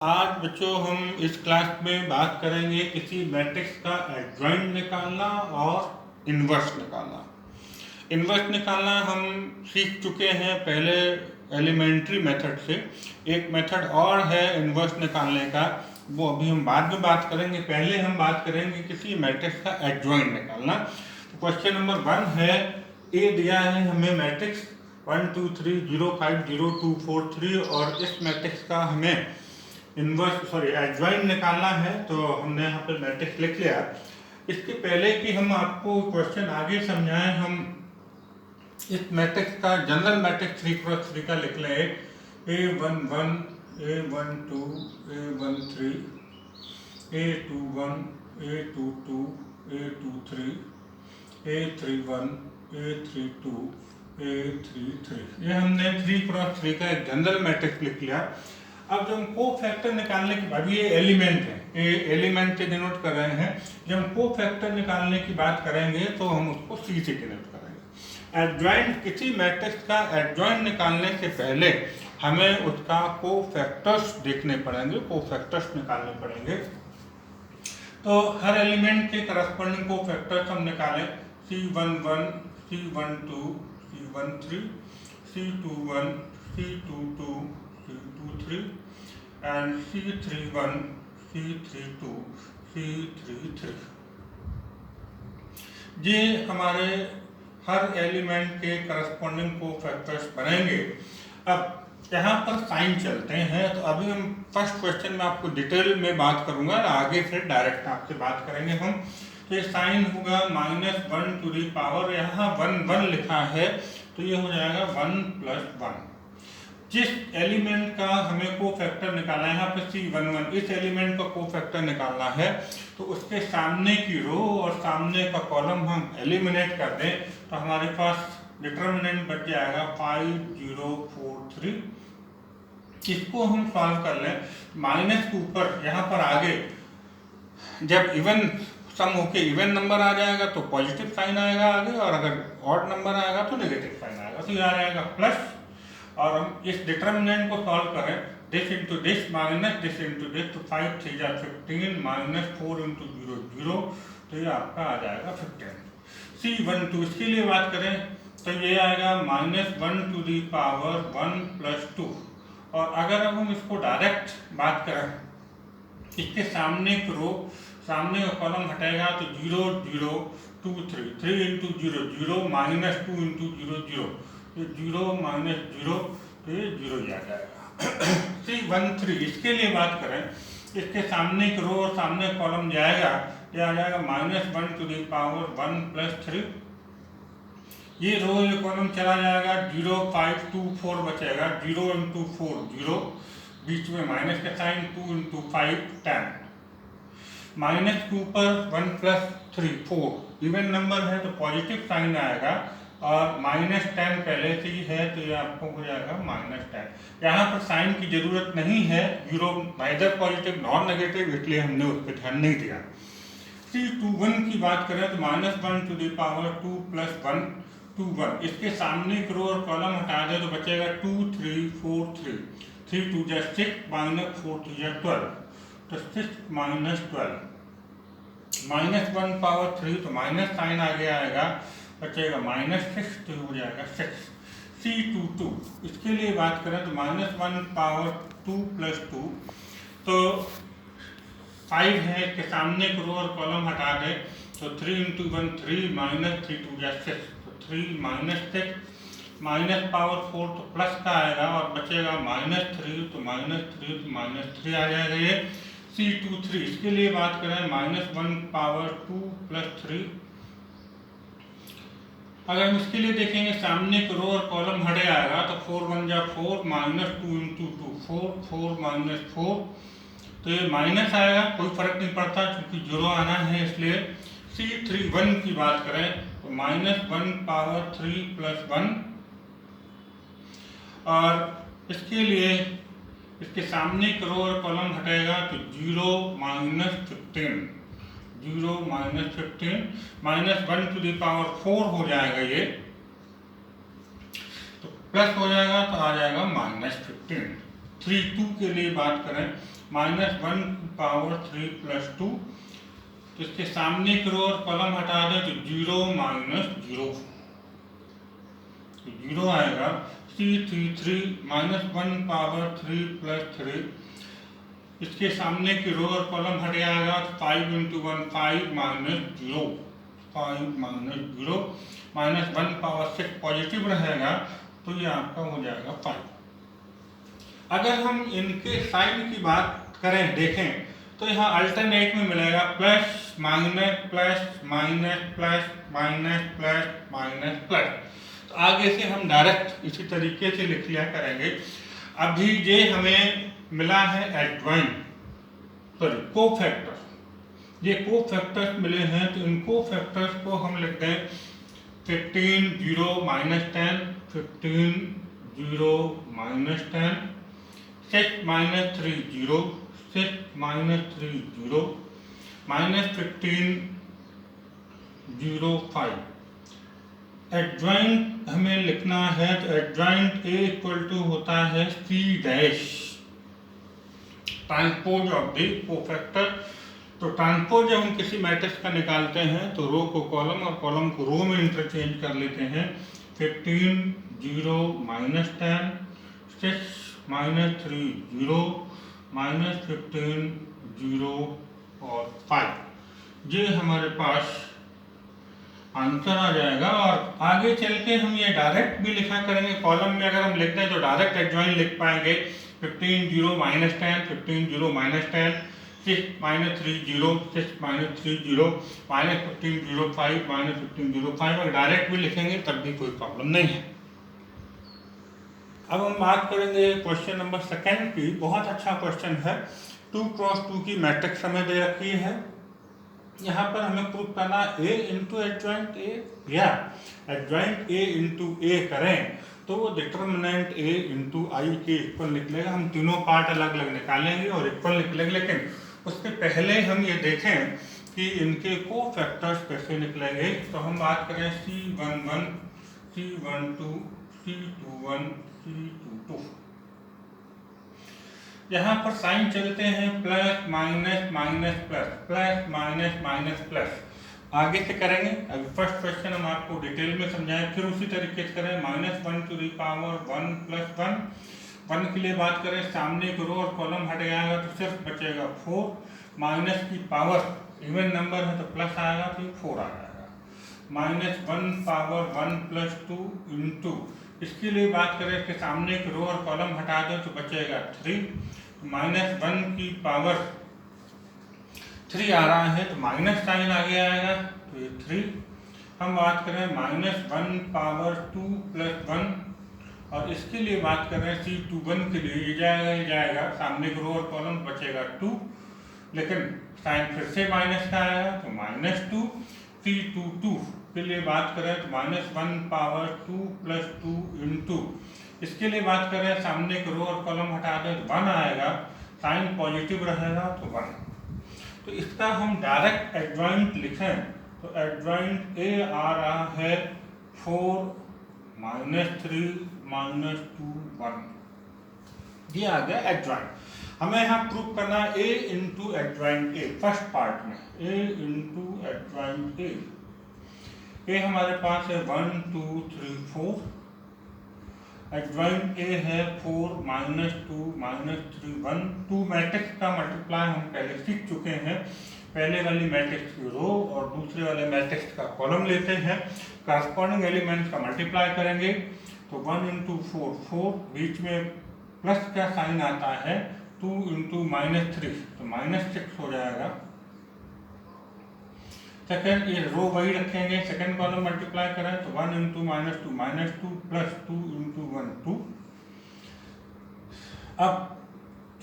आज बच्चों हम इस क्लास में बात करेंगे किसी मैट्रिक्स का एडजॉइंट निकालना और इन्वर्स निकालना। इन्वर्स निकालना हम सीख चुके हैं पहले एलिमेंट्री मेथड से। एक मेथड और है इन्वर्स निकालने का, वो अभी हम बाद में बात करेंगे। पहले हम बात करेंगे किसी मैट्रिक्स का एडजॉइंट निकालना। तो क्वेश्चन नंबर 1 है, ए दिया है हमें मैट्रिक्स 1 2 3 0 5 0 2 4 3 और इस मैट्रिक्स का हमें एडजॉइंट निकालना है। तो हमने यहाँ पे मैट्रिक्स लिख लिया। इसके पहले कि हम आपको क्वेश्चन आगे समझाएं, हम इस मैट्रिक्स का जनरल मैट्रिक्स 3x3 का लिख लें। A11 A12 A13 A21 A22 A23 A31 A32 A33। ये हमने 3x3 का एक जनरल मैट्रिक्स लिख लिया। अब जब हम को फैक्टर निकालने की बात, ये एलिमेंट है, ये एलिमेंट से डिनोट कर रहे हैं। जब हम को फैक्टर निकालने की बात करेंगे तो हम उसको सी से डिनोट करेंगे। एडजॉइंट, किसी मैट्रिक्स का एडजॉइंट निकालने से पहले हमें उसका को फैक्टर्स देखने पड़ेंगे, को फैक्टर्स निकालने पड़ेंगे। तो हर एलिमेंट के करस्पॉन्डिंग को फैक्टर्स हम निकालें। C11 C12 C13 C21 C22 C23 and C31 C32 C33। ये हमारे हर एलिमेंट के करस्पॉन्डिंग को फैक्टर्स बनेंगे। अब यहाँ पर साइन चलते हैं। तो अभी हम फर्स्ट क्वेश्चन में आपको डिटेल में बात करूंगा, आगे फिर डायरेक्ट आपसे बात करेंगे हम। तो ये साइन होगा -1 टू दी पावर, यहाँ 1 1 लिखा है तो ये हो जाएगा 1 + 1। जिस एलिमेंट का हमें को फैक्टर निकालना है, यहाँ पे C11, इस एलिमेंट का को फैक्टर निकालना है, तो उसके सामने की रो और सामने का कॉलम हम एलिमिनेट कर दें तो हमारे पास डिटर्मिनेंट बच जाएगा 5 0 4 3। इसको हम सॉल्व कर लें। माइनस के ऊपर यहाँ पर आगे जब इवन सम होके इवन नंबर आ जाएगा तो पॉजिटिव साइन आएगा आगे, और अगर ऑड नंबर आएगा तो नेगेटिव साइन आएगा। तो ये आ जाएगा प्लस, और हम इस डिटर्मिनेंट को सॉल्व करें, this into this minus this into this, तो 5 3 जा 15 -4 × 0 0, तो ये आपका आ जाएगा 15। C12 इसके लिए बात करें तो ये आएगा -1 टू दी पावर 1 + 2। और अगर अब हम इसको डायरेक्ट बात करें, इसके सामने की रो सामने का कॉलम हटेगा तो 0 0 2 3 3 × 0 0 -2 × 0 0, तो 0 -0, तो ये 0 ही आ जाएगा। C13 इसके लिए बात करें, इसके सामने की रो और सामने कॉलम जाएगा, ये आ जाएगा -1 टू दी पावर 1 + 3। ये रो ये कॉलम चला जाएगा, 0 5 2 4 बचेगा, 0 × 4 0, बीच में माइनस का साइन, 2 × 5 10, माइनस के ऊपर 1 + 3 4, इवन नंबर है तो पॉजिटिव साइन आएगा, और -10 पहले से ही है तो ये आपको हो जाएगा -10। यहाँ पर साइन की जरूरत नहीं है, 0 नाइदर पॉजिटिव नॉर नेगेटिव, इसलिए हमने उस पर ध्यान नहीं दिया। C21 की बात करें तो -1 टू दी पावर 2 + 1 2 1, इसके सामने की रो और कॉलम हटा दे तो बचेगा 2 3 4 3, 3 2 जा 6 -4 3 जा 12, तो 6 -12, -1 पावर 3 तो माइनस साइन आगे आएगा, बचेगा -6, तो हो जाएगा 6। C22 इसके लिए बात करें तो -1 पावर 2 + 2, तो 5 है, इसके सामने को रो और कॉलम हटा दे तो 3 × 1 3 -3 2 जा 6, तो 3 -6, माइनस पावर 4 तो प्लस का आएगा, और बचेगा -3, तो -3 तो -3 आ जाएगा ये। C23 इसके लिए बात करें, -1 पावर 2 + 3। अगर हम इसके लिए देखेंगे, सामने को रो और कॉलम हटे आएगा तो 4 1 जा 4, -2 × 2 4 4 -4, तो ये माइनस आएगा, कोई फर्क नहीं पड़ता क्योंकि 0 आना है इसलिए। C31 की बात करें तो -1 पावर 3 + 1, और इसके लिए इसके सामने की रो और कॉलम हटेगा तो 0 -15, 0 -15, -1 टू दी पावर 4 हो जाएगा ये, तो प्लस हो जाएगा तो आ जाएगा -15। 3 2 के लिए बात करें -1/3 + 2, तो इसके सामने की रो और कॉलम हटा दें तो 0 - 0, तो 0 आएगा। C33 -1/3 + 3, इसके सामने की रो और कॉलम हट जाएगा तो 5 × 1 5 - 0, 5 - 0, -1/6 पॉजिटिव रहेगा तो ये आपका हो जाएगा 5। अगर हम इनके साइन की बात करें देखें तो यहाँ अल्टरनेट में मिलेगा plus minus plus minus plus minus plus minus plus. तो आगे से हम डायरेक्ट इसी तरीके से लिख लिया करेंगे। अभी ये हमें मिला है कोफैक्टर्स, ये कोफैक्टर्स मिले हैं तो इन कोफैक्टर्स को हम लिख दें 15 0 - 10, 15 0 - 10, 6 - 3 0, 6 - 3 0, -15 0 5। एडजॉइंट हमें लिखना है तो एडजॉइंट A = होता है C dash transpose of the cofactor. तो ट्रांसपोज जब हम किसी मैट्रिक्स का निकालते हैं तो रो को कॉलम और कॉलम को रो में इंटरचेंज कर लेते हैं। 15 0 - 10, 6 - 3 0, -15 0 और 5, ये हमारे पास आंसर आ जाएगा। और आगे चल के हम ये डायरेक्ट भी लिखा करेंगे। कॉलम में अगर हम लिखते हैं तो डायरेक्ट एडजॉइंट लिख पाएंगे 15 0 - 10, 15 0 - 10, 6 - 3 0, 6 - 3 0, -15 0 5, -15 0 5। अगर डायरेक्ट भी लिखेंगे तब भी कोई प्रॉब्लम नहीं है। अब हम बात करेंगे क्वेश्चन नंबर 2 की। बहुत अच्छा क्वेश्चन है। 2 × 2 की मैट्रिक्स हमें दे रखी है। यहाँ पर हमें प्रूफ करना A × एडजॉइंट A, या एडजॉइंट A × A करें तो वो डिटर्मिनेंट A × I के इक्वल निकलेगा। हम तीनों पार्ट अलग अलग निकालेंगे और इक्वल निकलेंगे, लेकिन उसके पहले हम ये देखें कि इनके कोफैक्टर्स कैसे निकलेंगे। तो हम बात करें C11 C12 C21 C22। यहाँ पर साइन चलते हैं plus minus minus plus, plus minus minus plus. आगे से करेंगे। अभी फर्स्ट क्वेश्चन हम आपको डिटेल में समझाएं, फिर उसी तरीके से करें। -1 × 1 + 1 1 के लिए बात करें, सामने की रो और कॉलम हट जाएगा तो सिर्फ बचेगा 4। माइनस की पावर इवन नंबर है तो प्लस आएगा तो 4 आ जाएगा। -1/1 + 2 × इसके लिए बात करें कि सामने की रो और कॉलम हटा दो तो बचेगा 3। -1 की पावर 3 आ रहा है तो माइनस साइन आगे आएगा तो ये 3। हम बात करें -1/2 + 1 और इसके लिए बात करें C21 के लिए ये जाएगा सामने की रो और कॉलम बचेगा 2, लेकिन साइन फिर से माइनस का आएगा तो -2। C22 के लिए बात करें तो -1/2 + 2 × इसके लिए बात करें सामने की रो और कॉलम हटा दें तो 1 आएगा, साइन पॉजिटिव रहेगा तो 1। तो इसका हम डायरेक्ट एडजॉइंट लिखें तो एडजॉइंट A आ रहा है 4 - 3 - 2 1। ये आ गया एडजॉइंट। हमें यहाँ प्रूफ करना है A × adjoint A। First part में A × एडजॉइंट A। A हमारे पास है 1 2 3 4। एडजॉइंट A है 4 - 2 - 3 1। 2 मैट्रिक्स का मल्टीप्लाई हम पहले सीख चुके हैं। पहले वाली मैट्रिक्स की रो और दूसरे वाले मैट्रिक्स का कॉलम लेते हैं, कॉरस्पॉन्डिंग एलिमेंट्स का मल्टीप्लाई करेंगे तो 1 × 4 4, बीच में प्लस का साइन आता है 2 × -3 तो -6 हो जाएगा। सेकेंड ये रो वही रखेंगे, सेकेंड कॉलम मल्टीप्लाई करें तो 1 × -2 -2 + 2 × 1 2। अब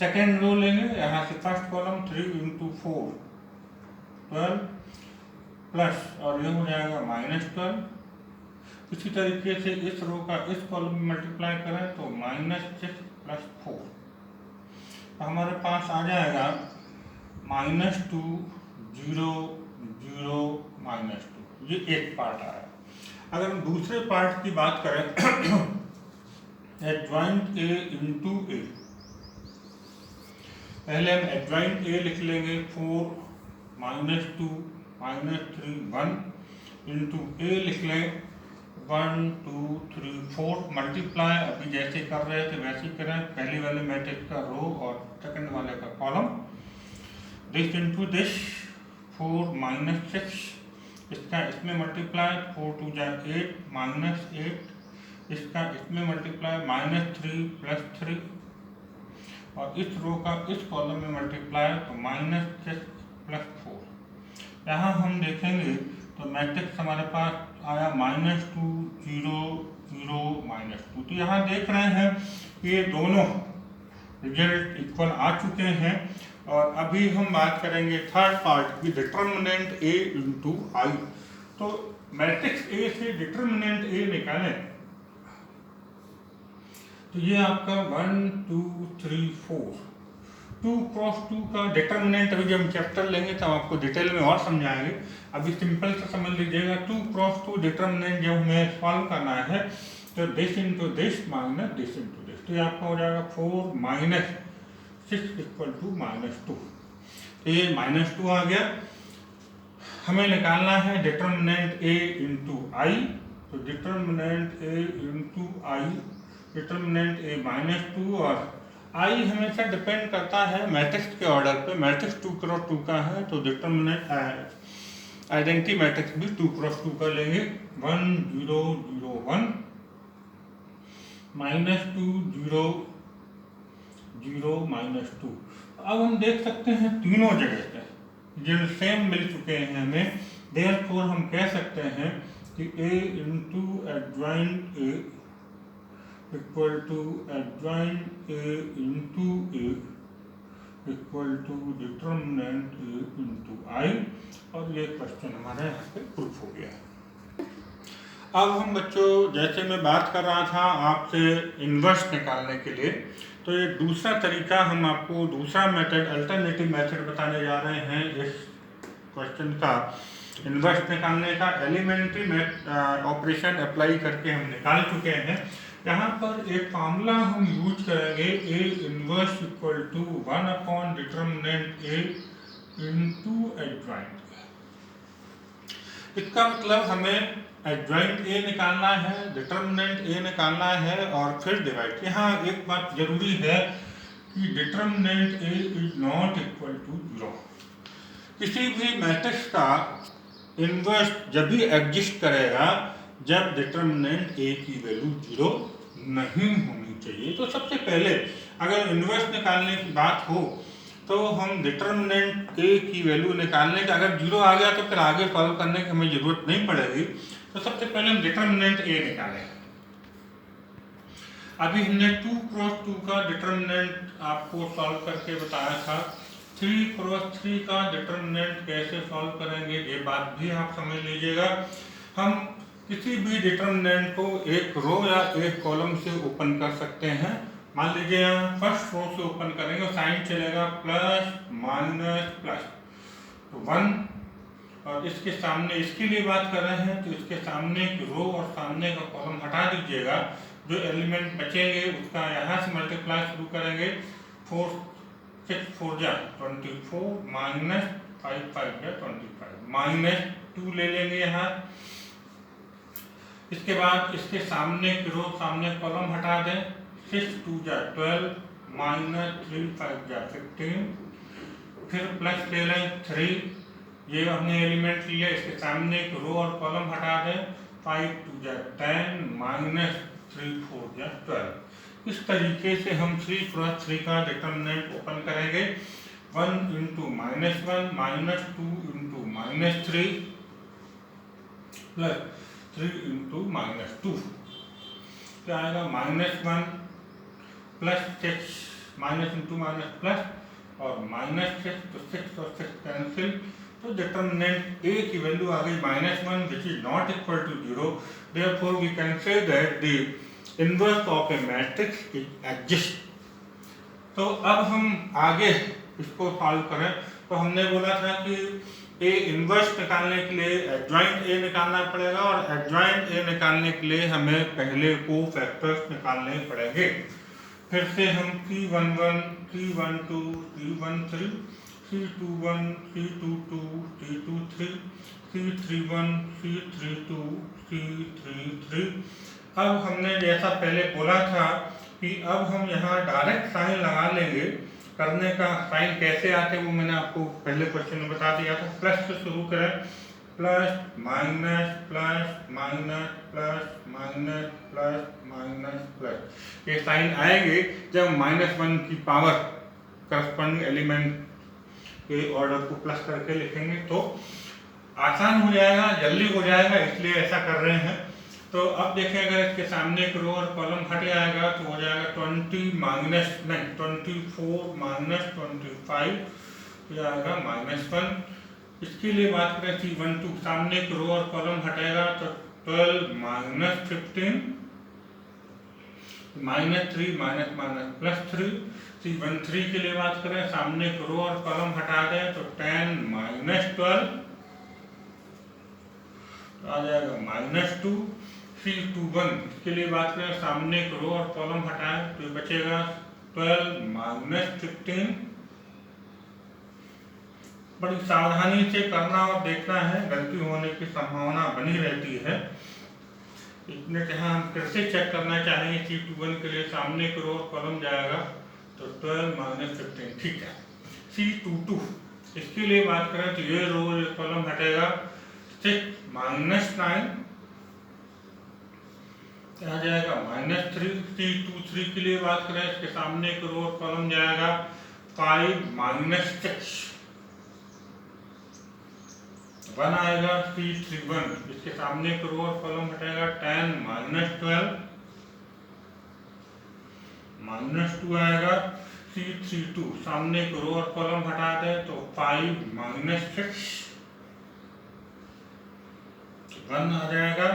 सेकेंड रो लेंगे, यहाँ से फर्स्ट कॉलम 3 × 4 12 प्लस और ये हो जाएगा -12। इसी तरीके से इस रो का इस कॉलम में मल्टीप्लाई करें तो -6 + 4 हमारे पास आ जाएगा -2 0 0 -2। ये एक पार्ट आया। अगर हम दूसरे पार्ट की बात करें एडजॉइंट A × A पहले हम एडजॉइंट ए लिख लेंगे 4 -2 -3 1 इंटू ए लिख लें 1 2 3 4 मल्टीप्लाई अभी जैसे कर रहे थे वैसे ही करें, पहले वाले मैट्रिक्स का रो और सेकंड वाले का कॉलम, दिस इंटू दिस 4 -6 इसका इसमें मल्टीप्लाई 4 2 जा 8 -8 इसका इसमें मल्टीप्लाई -3 +3 और इस रो का इस कॉलम में मल्टीप्लाई तो -6 +4। यहाँ हम देखेंगे तो मैट्रिक्स हमारे पास आया -2 0 0 -2। तो यहाँ देख रहे हैं कि ये दोनों रिजल्ट इक्वल आ चुके हैं। और अभी हम बात करेंगे थर्ड पार्ट की, डिटर्मिनेंट ए इंटू आई। तो मैट्रिक्स ए से डिटर्मिनेंट ए निकालें तो ये आपका 1 2 3 4 2 क्रॉस 2 का डिटर्मिनेंट अभी जब हम चैप्टर लेंगे तब आपको डिटेल में और समझाएंगे। अभी सिंपल से समझ लीजिएगा 2 क्रॉस 2 डिटर्मिनेंट जब हमें सॉल्व करना है तो this into this minus this into this, तो ये आपका हो जाएगा 4 -6 इक्वल टू -2। तो ये -2 आ गया। हमें निकालना है डिटर्मिनेंट ए इंटू आई। तो determinant A into I, determinant ए -2 और आई हमेशा डिपेंड करता है मैट्रिक्स के ऑर्डर पे। मैट्रिक्स 2 क्रॉस 2 का है तो डिटर्मिनेंट आइडेंटिटी मैट्रिक्स भी 2 क्रॉस 2 का लेंगे। 1 0 0 1 -2 0 0 -2। अब हम देख सकते हैं तीनों जगह से जो सेम मिल चुके हैं हमें, देयरफॉर हम कह सकते हैं कि A into adjoint A equal to adjoint A into A equal to determinant A into I. और ये क्वेश्चन हमारा यहाँ पे प्रूफ हो गया। अब हम बच्चों जैसे मैं बात कर रहा था आपसे इन्वर्स निकालने के लिए, तो ये दूसरा तरीका हम आपको दूसरा मेथड अल्टरनेटिव मेथड बताने जा रहे हैं इस क्वेश्चन का इन्वर्स निकालने का। एलिमेंट्री ऑपरेशन अप्लाई करके हम निकाल चुके हैं। यहाँ पर एक फार्मूला हम यूज करेंगे A inverse equal to 1 upon determinant A into adjoint. इसका मतलब हमें एडजॉइंट ए निकालना है, डिटर्मिनेंट ए निकालना है और फिर डिवाइड। यहाँ एक बात जरूरी है कि determinant A is not equal to 0। किसी भी मैट्रिक्स का इन्वर्स जब भी एग्जिस्ट करेगा जब डिटर्मिनेंट ए की वैल्यू 0 नहीं होनी चाहिए। तो सबसे पहले अगर इन्वर्स निकालने की बात हो तो हम डिटर्मिनेंट ए की वैल्यू निकालने का, अगर 0 आ गया तो फिर आगे सॉल्व करने की हमें जरूरत नहीं पड़ेगी। तो सबसे पहले हम डिटर्मिनेंट ए निकालें। अभी हमने 2 क्रॉस 2 का डिटर्मिनेंट आपको सॉल्व करके बताया था। 3 क्रॉस 3 का डिटर्मिनेंट कैसे सॉल्व करेंगे ये बात भी आप समझ लीजिएगा। हम किसी भी डिटर्मिनेंट को एक रो या एक कॉलम से ओपन कर सकते हैं। मान लीजिए यहाँ फर्स्ट रो से ओपन करेंगे, साइन चलेगा प्लस माइनस प्लस, तो 1 और इसके सामने इसके लिए बात कर रहे हैं तो इसके सामने की रो और सामने का कॉलम हटा दीजिएगा। जो एलिमेंट बचेंगे उसका यहाँ से मल्टीप्लाई शुरू करेंगे। 4 6 4 जा 24 माइनस 5 5 जा 25 -2 ले लेंगे यहाँ। इसके बाद इसके सामने की रो सामने कॉलम हटा दें। 6 2 जा 12 -3 5 जा 15, फिर प्लस ले लें 3, ये हमने एलिमेंट लिया। इसके सामने की रो और कॉलम हटा दें। 5 2 जा 10 -3 4 जा 12। इस तरीके से हम 3 क्रॉस 3 का डिटर्मिनेंट ओपन करेंगे। 1 इंटू -1 -2 इंटू -3 प्लस 3 इंटू -2, क्या आएगा -1 plus 6 minus into minus plus और -6, तो 6 और 6 कैंसिल। तो डिटर्मिनेंट ए की वैल्यू आ गई -1 which is not equal to 0। Therefore we can say that the inverse of a matrix is exist. तो अब हम आगे इसको सॉल्व करें। तो हमने बोला था कि ए इनवर्स निकालने के लिए एडजॉइंट ए निकालना पड़ेगा और एडजॉइंट ए निकालने के लिए हमें पहले को फैक्टर्स निकालने पड़ेंगे। फिर से हम C11, C12, C13, C21, C22, C23, C31, C32, C33। अब हमने जैसा पहले बोला था कि अब हम यहाँ डायरेक्ट साइन लगा लेंगे। करने का साइन कैसे आते वो मैंने आपको पहले क्वेश्चन में बता दिया था। प्लस से शुरू करें, plus minus plus minus plus minus plus minus plus. ये साइन आएंगे जब -1 की पावर करस्पॉन्डिंग एलिमेंट के ऑर्डर को प्लस करके लिखेंगे तो आसान हो जाएगा, जल्दी हो जाएगा, इसलिए ऐसा कर रहे हैं। तो अब देखें, अगर इसके सामने एक रो और कॉलम हट जाएगा तो हो जाएगा 24 -25 हो जाएगा -1। इसके लिए बात करें C12, सामने एक रो और कॉलम हटेगा तो 12 -15 -3 +3। C13 के लिए बात करें, सामने एक रो और कॉलम हटा दें तो 10 -12 आ जाएगा -2। C21 के लिए बात करें, सामने एक रो और कॉलम हटाएं तो बचेगा 12 -15। बड़ी सावधानी से करना और देखना है, गलती होने की संभावना बनी रहती है। इतने यहाँ हम फिर से चेक करना चाहेंगे। C21 के लिए सामने एक रो और कॉलम जाएगा तो 12 -15, ठीक है। C22 इसके लिए बात करें तो ये रो ये कॉलम हटेगा 6 -9 आ जाएगा -3। C23 के लिए बात करें, इसके सामने एक रो और कॉलम जाएगा 5 -6 1 आएगा। C31 इसके सामने एक रो और कॉलम हटेगा 10 -12 -2 आएगा। C32 सामने एक रो और कॉलम हटा दें तो 5 -6 1 आ जाएगा।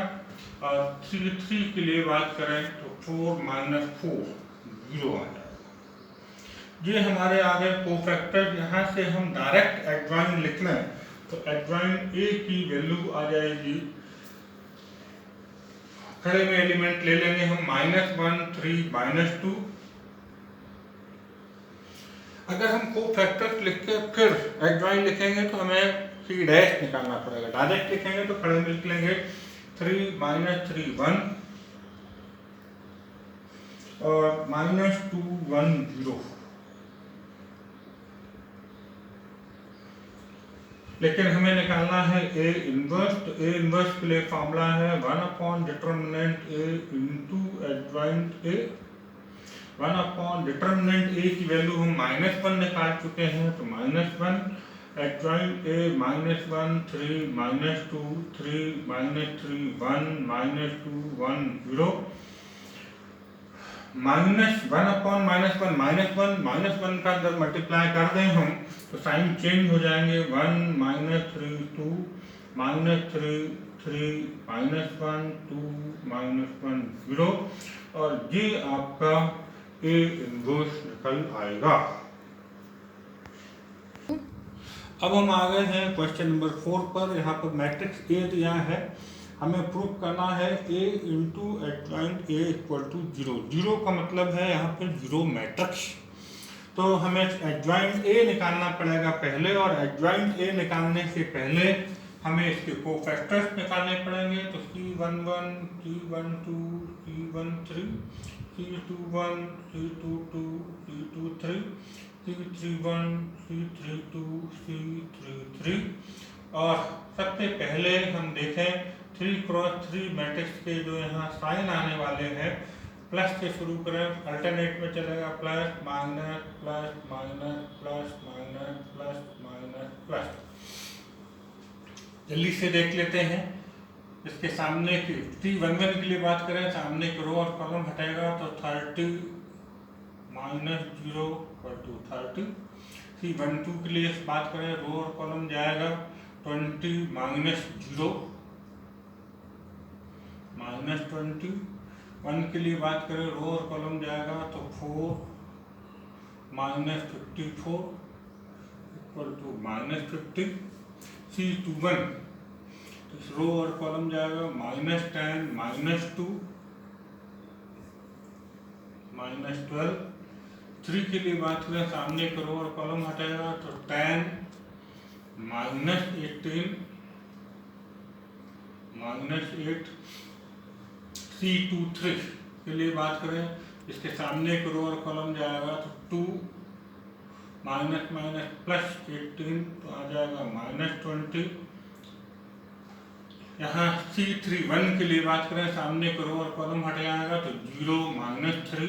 और C3 के लिए बात करें तो 4 -4 0 आ जाएगा। ये हमारे आगे कोफैक्टर, यहाँ से हम डायरेक्ट एडजॉइन लिख लें तो एडजॉइन A की वैल्यू आ जाएगी, खड़े में एलिमेंट ले लेंगे हम -1 3 -2। अगर हम कोफैक्टर लिख के फिर एडजॉइन लिखेंगे तो हमें C' निकालना पड़ेगा। डायरेक्ट लिखेंगे तो खड़े में लिख लेंगे 3 -3 1 और -2 1 0। लेकिन हमें निकालना है A इनवर्स, तो A इनवर्स के लिए फॉर्मूला है 1 determinant A into adjoint A। 1 determinant A की वैल्यू हम -1 निकाल चुके हैं तो -1, एडजॉइंट A -1 3 -2 3 -3 1 -2 1 0। -1 का जब मल्टीप्लाई कर दें हम तो साइन चेंज हो जाएंगे। 1 -3 2 -3 3 -1 2 -1 0 और ये आपका A इनवर्स निकल आएगा। अब हम आ गए हैं क्वेश्चन नंबर 4 पर। यहाँ पर मैट्रिक्स A दिया है, हमें प्रूव करना है A into adjoint A equal to 0। 0 का मतलब है यहाँ पर 0 मैट्रिक्स। तो हमें एडजॉइंट A निकालना पड़ेगा पहले, और एडजॉइंट A निकालने से पहले हमें इसके कोफैक्टर्स निकालने पड़ेंगे। तो C11 C12 C13 C21 C22 C23 C31 C32 C33। और सबसे पहले हम देखें 3x3 मैट्रिक्स के जो यहाँ साइन आने वाले हैं, प्लस से शुरू करें, अल्टरनेट में चलेगा plus minus plus minus plus minus plus minus plus. जल्दी से देख लेते हैं। इसके सामने की C11 के लिए बात करें, सामने एक रो और कॉलम हटेगा तो 30 -0 30। C12 के लिए बात करें, रो और कॉलम जाएगा 20 -0 -20। 1 के लिए बात करें, रो और कॉलम जाएगा तो 4 -54 -50। C21 रो और कॉलम जाएगा -10 -2 -12। 3 के लिए बात करें, सामने एक रो और कॉलम हटाएगा तो 10 -18 -8। C23 के लिए बात करें, इसके सामने एक रो और कॉलम जाएगा तो 2 -18 तो आ जाएगा -20। यहाँ C31 के लिए बात करें, सामने एक रो और कॉलम हट जाएगा तो 0 -3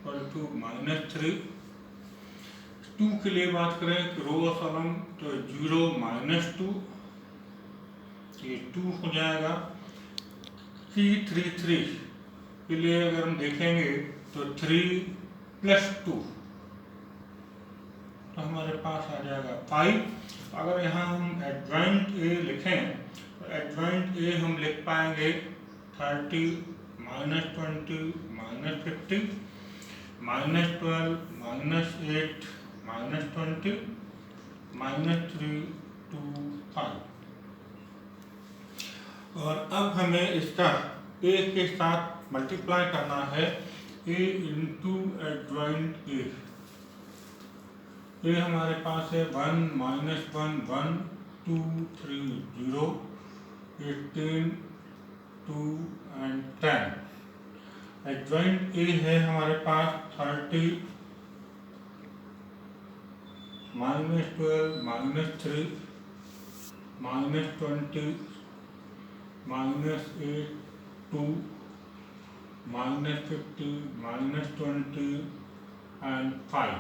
-3। 2 के लिए बात करें रो और कॉलम तो 0 -2, ये 2 हो जाएगा। C33 के लिए अगर हम देखेंगे तो 3 + 2 तो हमारे पास आ जाएगा 5। अगर यहाँ हम एडजॉइंट ए लिखें तो एडजॉइंट ए हम लिख पाएंगे 30 -20 -50 -12 -8 -20 -3 to 5। और अब हमें इसका ए के साथ मल्टीप्लाई करना है, ए इंटू एडजॉइंट ए। ये हमारे पास है 1 -1 1 2 3 0 18 2 and 10। एडजॉइंट ए है हमारे पास 30 -12 -3 -20 -8 2 -50 -20 and 5।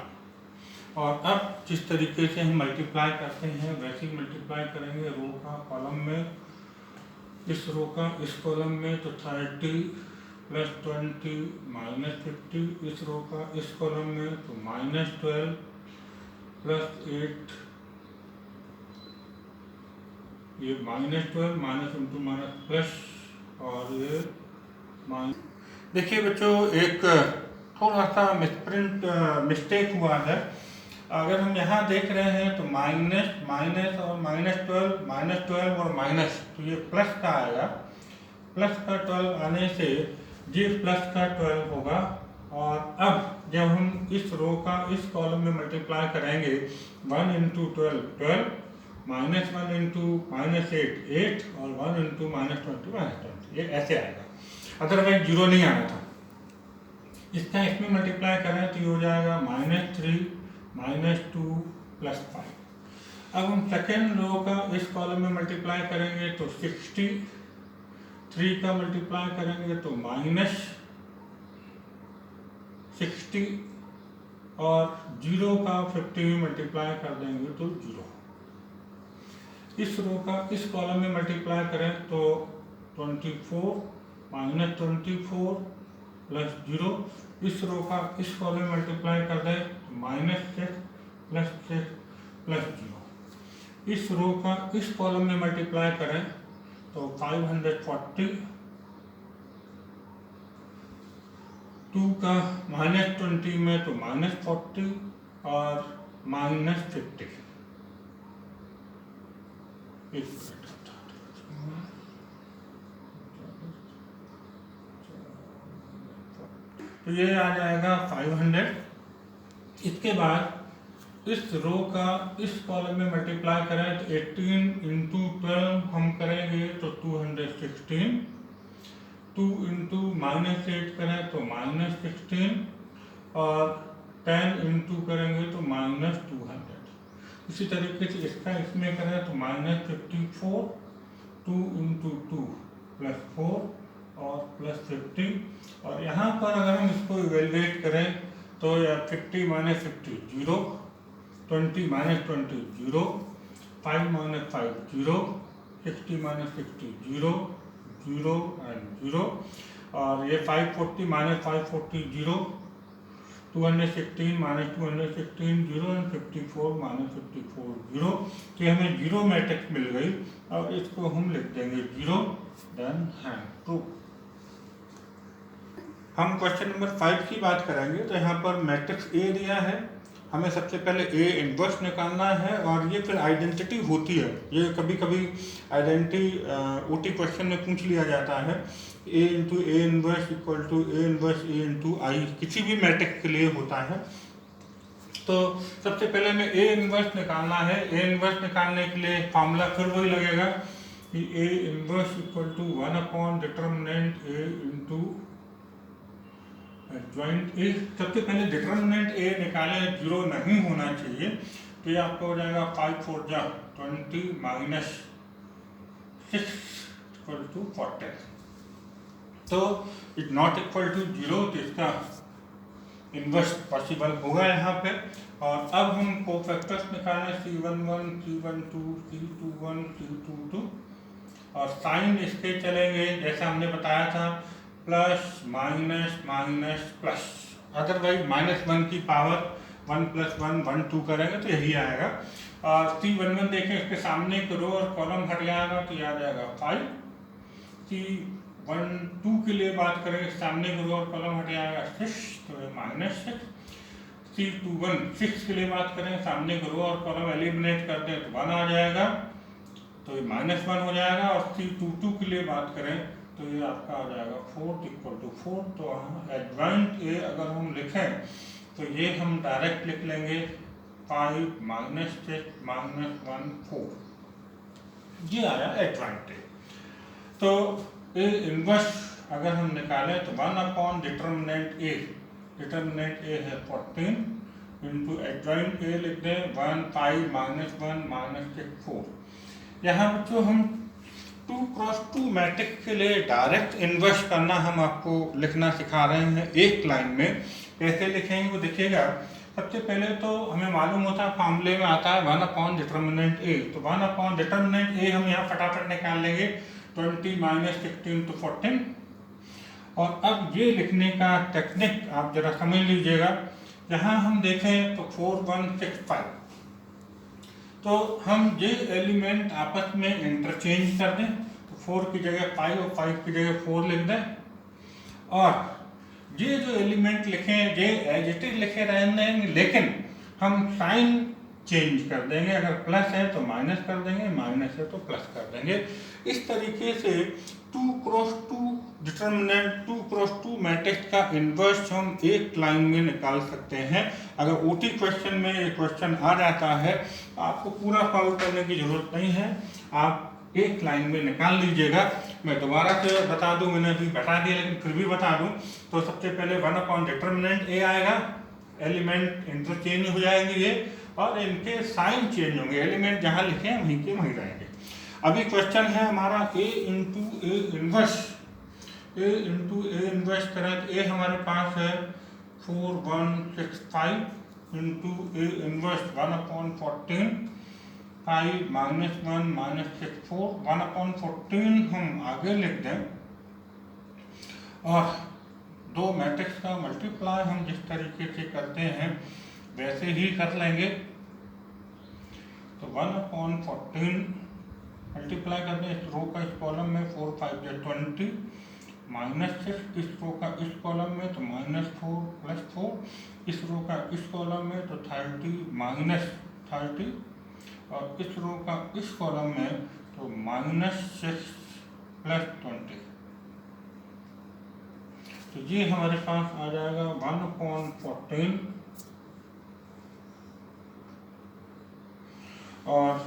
और अब जिस तरीके से हम मल्टीप्लाई करते हैं वैसे ही मल्टीप्लाई करेंगे रो का कॉलम में, इस रो का इस कॉलम में तो 30 + 20 -50, इस रो का इस कॉलम में तो -12 + 8, ये -12 प्लस और ये माइनस। देखिए बच्चों, एक थोड़ा सा मिस्टेक हुआ है। अगर हम यहाँ देख रहे हैं तो माइनस और -12 और माइनस, तो ये प्लस का आएगा। प्लस का 12 आने से ये प्लस का 12 होगा। और अब जब हम इस रो का इस कॉलम में मल्टीप्लाई करेंगे 1 × 12 12, -1 × -8 8 और 1 × -20 -20, ये ऐसे आएगा। अदरवाइज 0 नहीं आना था। इसका इसमें मल्टीप्लाई करें तो ये हो जाएगा -3 -2 + 5। अब हम सेकेंड रो का इस कॉलम में मल्टीप्लाई करेंगे तो 60, 3 का मल्टीप्लाई करेंगे तो -60 और 0 का 50 में मल्टीप्लाई कर देंगे तो 0। इस रो का इस कॉलम में मल्टीप्लाई करें तो 24 -24 + 0। इस रो का इस कॉलम में मल्टीप्लाई कर दें तो -6 + 6 + 0। इस रो का इस कॉलम में मल्टीप्लाई करें तो 540, 2 का -20 में तो -40 और -50। तो ये आ जाएगा 500। इसके बाद इस रो का इस कॉलम में मल्टीप्लाई करें तो 18 × 12 हम करेंगे तो 216, 2 × -8 करें तो -16 और 10 × करेंगे तो -200। इसी तरीके से इसका इसमें करें तो -54, 2 × 2 + 4 और +50। और यहाँ पर अगर हम इसको इवेल्युएट करें तो 50 - 50 0, 20 - 20 0, 5 - 5 0, 60 - 60 0 0 and 0। और ये 540 - 540 0, 216 - 216 0 and 54 - 54 0। तो हमें 0 मैट्रिक्स मिल गई और इसको हम लिख देंगे 0 देन हैंड ट्रू। हम क्वेश्चन नंबर 5 की बात करेंगे। तो यहाँ पर मैट्रिक्स ए दिया है हमें सबसे पहले ए इन्वर्स निकालना है और ये फिर आइडेंटिटी होती है। ये कभी कभी आइडेंटिटी ओटी क्वेश्चन में पूछ लिया जाता है, A into A inverse equal to A inverse A into I, किसी भी मैट्रिक्स के लिए होता है। तो सबसे पहले हमें ए इन्वर्स निकालना है। ए इन्वर्स निकालने के लिए फॉर्मूला फिर वही लगेगा कि A inverse equal to 1 determinant A into joint A. सबसे पहले डिटर्मिनेंट ए निकाले, 0 नहीं होना चाहिए, तो ये आपको हो जाएगा 5 4 जा 20 माइनस 6 इक्वल टू 40। तो इट नॉट इक्वल टू 0, तो इसका इन्वर्स पॉसिबल होगा यहाँ पे। और अब हम कोफैक्टर्स निकालें, C11 C12 C21 C22, और साइन इसके चलेंगे जैसा हमने बताया था, plus minus minus plus, otherwise -1 की पावर 1 + 1 1 2 करेंगे तो यही आएगा। और C11 देखें, इसके सामने एक रो और कॉलम हट जाएगा तो याद आएगा 5। C12 के लिए बात करेंगे, सामने एक रो और कॉलम हट जाएगा 6, तो ये -6। C21 6 के लिए बात करें, सामने एक रो और कॉलम एलिमिनेट कर दें तो 1 आ जाएगा, तो ये -1 हो जाएगा। और C22 के लिए बात करें तो ये आपका आ जाएगा 4 इक्वल टू 4। तो एडजॉइंट ए अगर हम लिखें तो ये हम डायरेक्ट लिख लेंगे 5 -6 -1 4, ये आया एडजॉइंट ए। तो ए इन्वर्स अगर हम निकालें तो 1 डिटर्मिनेंट ए, डिटर्मिनेंट ए है 14 इंटू एडजॉइंट ए लिख दें 1 5 -1 -6 4। यहाँ बच्चों हम 2 क्रॉस 2 मैट्रिक्स के लिए डायरेक्ट इन्वर्स करना हम आपको लिखना सिखा रहे हैं एक लाइन में। कैसे लिखेंगे वो देखिएगा। सबसे पहले तो हमें मालूम होता है, फॉर्मूले में आता है 1 डिटर्मिनेंट ए, तो 1 डिटर्मिनेंट ए हम यहाँ फटाफट निकाल लेंगे, 20 माइनस 16 तो 14। और अब ये लिखने का टेक्निक आप जरा समझ लीजिएगा। यहाँ हम देखें तो 4 1 6 5, तो हम ये एलिमेंट आपस में इंटरचेंज कर दें, तो 4 की जगह 5 और 5 की जगह 4 लिख दें। और ये जो एलिमेंट लिखें ये एज इट इज लिखे रहेंगे, लेकिन हम साइन चेंज कर देंगे। अगर प्लस है तो माइनस कर देंगे, माइनस है तो प्लस कर देंगे। इस तरीके से 2 क्रॉस 2 डिटर्मिनेंट 2 क्रॉस 2 मैट्रिक्स का इन्वर्स हम एक लाइन में निकाल सकते हैं। अगर ओटी क्वेश्चन में ये क्वेश्चन आ जाता है, आपको पूरा सॉल्व करने की जरूरत नहीं है, आप एक लाइन में निकाल लीजिएगा। मैं दोबारा से बता दूं, मैंने अभी बता दिया लेकिन फिर भी बता दूं। तो सबसे पहले 1 डिटर्मिनेंट ए आएगा, एलिमेंट इंटरचेंज हो जाएंगे ये, और इनके साइन चेंज होंगे, एलिमेंट जहाँ लिखे हैं वहीं के वहीं रहेंगे। अभी क्वेश्चन है हमारा ए into A inverse, A into A inverse करें तो ए हमारे पास है 4165 इंटू ए इन्वर्स 1/14 5 -1 -6 4। 1/14 हम आगे लिख दें, और दो मैट्रिक्स का मल्टीप्लाई हम जिस तरीके से करते हैं वैसे ही कर लेंगे। तो 1/14 मल्टीप्लाई कर दें, इस रो का इस कॉलम में 4 5 20 -6, इस रो का इस कॉलम में तो -4 + 4, इस रो का इस कॉलम में तो 30 -30, और इस रो का इस कॉलम में तो -6 + 20। तो ये हमारे पास आ जाएगा 1/14 और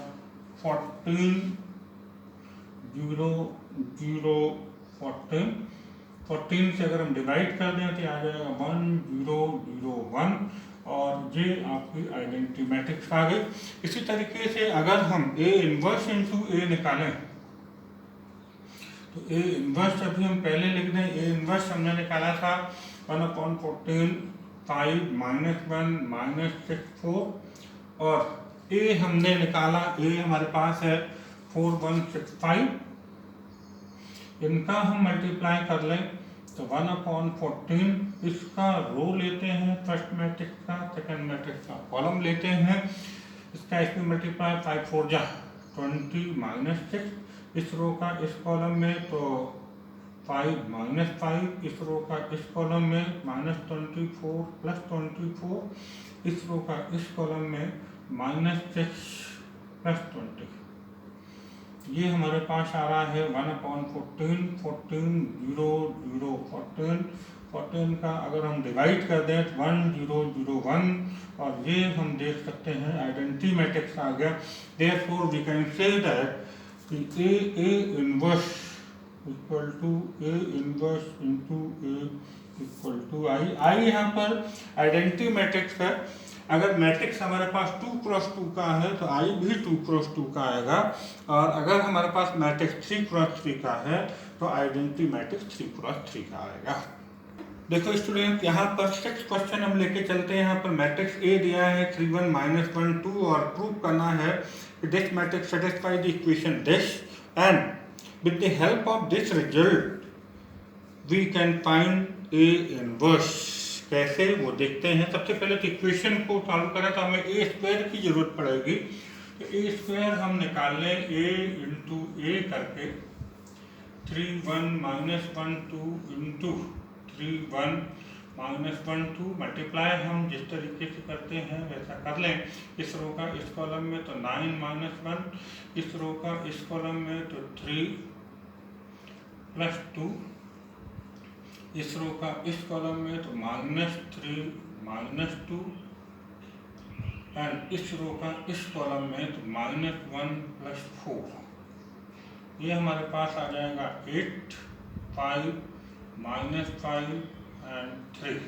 14 0 0 14। 14 से अगर हम डिवाइड कर दें तो आ जाएगा 1 0 0 1, और ये आपकी आइडेंटिटी मैट्रिक्स आ गई। इसी तरीके से अगर हम ए इन्वर्स इंटू ए निकालें तो ए इन्वर्स अभी हम पहले लिख दें। ए इन्वर्स हमने निकाला था 1/14 5 -1 -6 4, और ए हमने निकाला, ए हमारे पास है 4165। इनका हम मल्टीप्लाई कर लें तो 1/14 इसका रो लेते हैं फर्स्ट मैट्रिक्स का, सेकंड मैट्रिक्स का कॉलम लेते हैं, इसका इसमें मल्टीप्लाई 5 4 जा 20 -6, इस रो का इस कॉलम में तो 5 माइनस 5, इस रो का इस कॉलम में -24 प्लस 24, इस रो का इस कॉलम में -6 प्लस 20। ये हमारे पास आ रहा है 1/14, 14 0 0 14, 14 का अगर हम डिवाइड कर दें तो 1 0 0 1, और ये हम देख सकते हैं आइडेंटिटी मैट्रिक्स आ गया। Therefore we can say that कि A inverse equal to A inverse into A equal to I यहाँ पर आइडेंटिटी मैट्रिक्स है। अगर मैट्रिक्स हमारे पास 2 क्रॉस 2 का है तो I भी 2 क्रॉस 2 का आएगा, और अगर हमारे पास मैट्रिक्स 3 क्रॉस 3 का है तो आइडेंटिटी मैट्रिक्स 3 क्रॉस 3 का आएगा। देखो स्टूडेंट, यहाँ पर 6 क्वेश्चन हम लेके चलते हैं। यहाँ पर मैट्रिक्स A दिया है 3 1 -1 2, और प्रूव करना है कि this matrix satisfy the equation this, and with the help of this result we can find A inverse. कैसे वो देखते हैं। सबसे पहले तो इक्वेशन को सॉल्व करें तो हमें ए स्क्वायर की जरूरत पड़ेगी। तो ए स्क्वायर हम निकाल लें A इंटू ए करके 3 1 -1 2 इंटू 3 1 -1 2 मल्टीप्लाई हम जिस तरीके से करते हैं वैसा कर लें। इस रो का इस कॉलम में तो 9 -1, इस रो का इस कॉलम में तो 3 प्लस 2, इस रो का इस कॉलम में तो -3 -2, एंड इस रो का इस कॉलम में तो -1 प्लस 4। ये हमारे पास आ जाएगा 8 5 -5 एंड 3।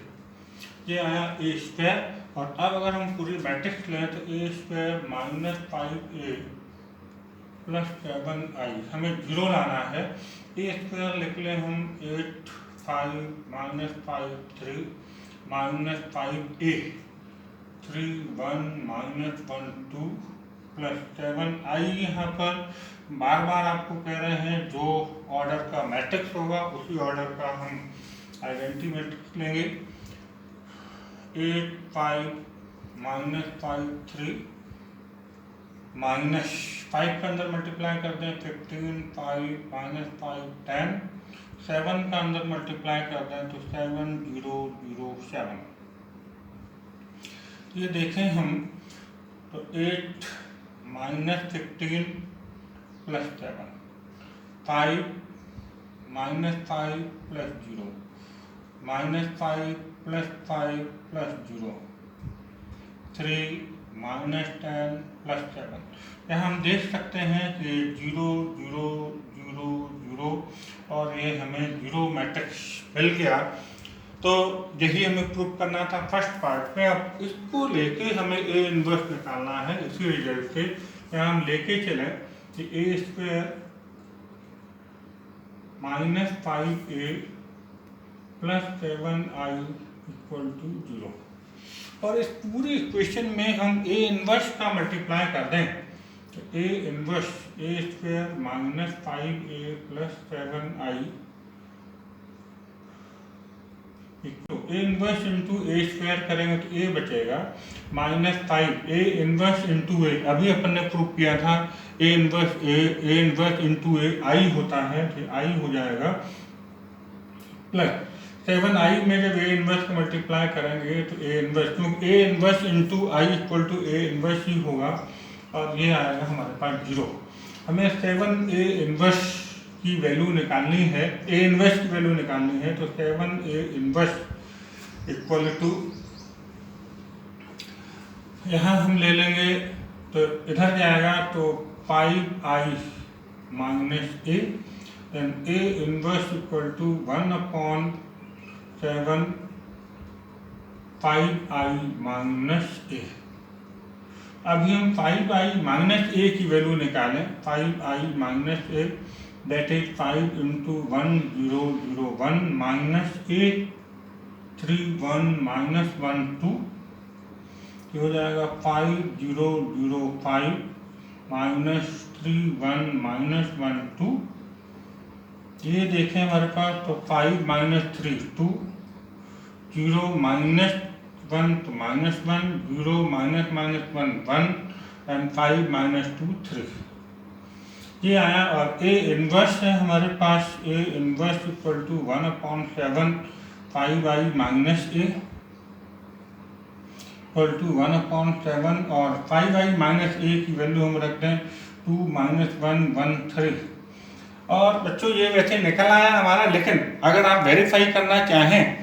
ये आया ए स्क्वायर। और अब अगर हम पूरी मैट्रिक्स लें तो ए स्क्वायर -5a प्लस 7i, हमें 0 लाना है। ए स्क्वायर लिख लें हम 8 5 -5 3 -5a 3 1 -1 2 प्लस 7i। यहाँ पर बार बार आपको कह रहे हैं जो ऑर्डर का मैट्रिक्स होगा उसी ऑर्डर का हम आइडेंटिटी मैट्रिक्स लेंगे। 8 5 -5 3 -5 के अंदर मल्टीप्लाई कर दें 15 5 -5 10, 7 का अंदर मल्टीप्लाई कर दें तो 7 0 0 7। ये देखें हम तो 8 -15 plus 7, 5 -5 plus 0, -5 plus 5 plus 0, 3 -10 plus 7। यहाँ हम देख सकते हैं कि 0 0 0 0 और ये हमें 0 मैट्रिक्स मिल गया। तो यही हमें प्रूव करना था फर्स्ट पार्ट में। अब इसको लेके हमें ए इनवर्स निकालना है। इसी रिजल्ट से यहाँ हम लेके चले कि A square -5a plus 7i equal to 0, और इस पूरी इक्वेशन में हम ए इनवर्स का मल्टीप्लाई कर दें तो A inverse A square -5a plus 7i A inverse into A square करेंगे तो ए बचेगा -5 ए इनवर्स इंटू ए। अभी अपन ने प्रूव किया था ए इनवर्स इंटू ए आई होता है, तो आई हो जाएगा प्लस 7i में जब ए इनवर्स को मल्टीप्लाई करेंगे तो ए इनवर्स, क्योंकि A inverse into I equal to A inverse ही होगा, और ये आएगा हमारे पास 0। हमें 7a इनवर्स की वैल्यू निकालनी है, ए इनवर्स की वैल्यू निकालनी है। तो 7a इनवर्स इक्वल टू, यहाँ हम ले लेंगे तो इधर जाएगा तो 5i minus A, and A inverse equal to 1/7 5i minus A. अभी हम 5i माइनस ए की वैल्यू निकालें। 5i minus A that is 5 into 1 0 0 1 minus A 3 1 -1 2, हो जाएगा 5 0 0 5 -3 1 -1 2। ये देखें हमारे पास तो 5 -3 2, 0 -1 तो -1, 0 -1 1 एंड 5 -2 3। ये आया। और ए इन्वर्स है हमारे पास, A inverse equal to 1/7 pi by minus A equal to 1/7 और पाई बाई माइनस ए की वैल्यू हम रखते हैं 2 - 1 13। और बच्चों ये वैसे निकल आया हमारा, लेकिन अगर आप वेरीफाई करना चाहें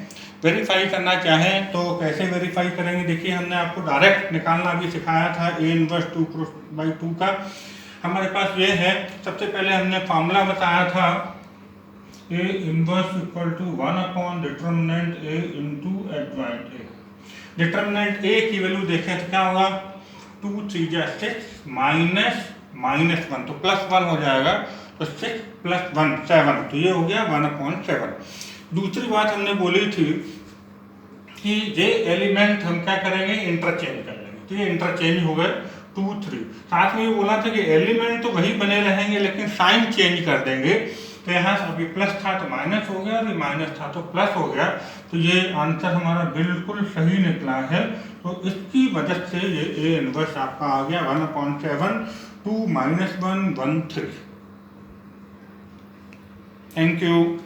तो कैसे वेरीफाई करेंगे? देखिए हमने आपको डायरेक्ट निकालना भी सिखाया था ए इनवर्स 2/2 का। हमारे पास ये है, सबसे पहले हमने फार्मूला बताया था A inverse equal to one by determinant A into adjoint A. Determinant A की वैल्यू देखें तो क्या होगा, 2 3 6 -1 तो +1 हो जाएगा, तो 6 + 1 7, तो ये हो गया 1/7। दूसरी बात हमने बोली थी कि ये एलिमेंट हम क्या करेंगे, इंटरचेंज कर लेंगे, तो ये इंटरचेंज हो गए 2 3। साथ में ये बोला था कि एलिमेंट तो वही बने रहेंगे लेकिन साइन चेंज कर देंगे, तो यहाँ अभी प्लस था तो माइनस हो गया, अभी माइनस था तो प्लस हो गया, तो ये आंसर हमारा बिल्कुल सही निकला है। तो इसकी वजह से ये ए इनवर्स आपका आ गया 1/7 2 - 1 13। Thank you.